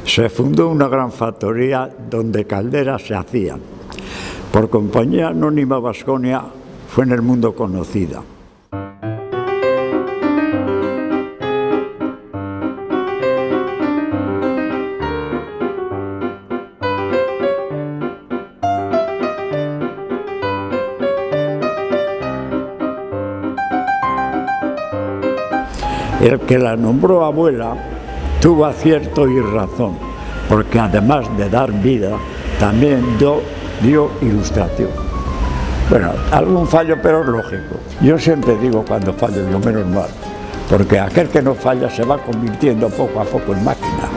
se fundó una gran factoría donde calderas se hacían. Por Compañía Anónima Baskonia fue en el mundo conocida. El que la nombró abuela tuvo acierto y razón, porque además de dar vida, también dio ilustración. Bueno, algún fallo, pero es lógico. Yo siempre digo cuando fallo, yo menos mal, porque aquel que no falla se va convirtiendo poco a poco en máquina.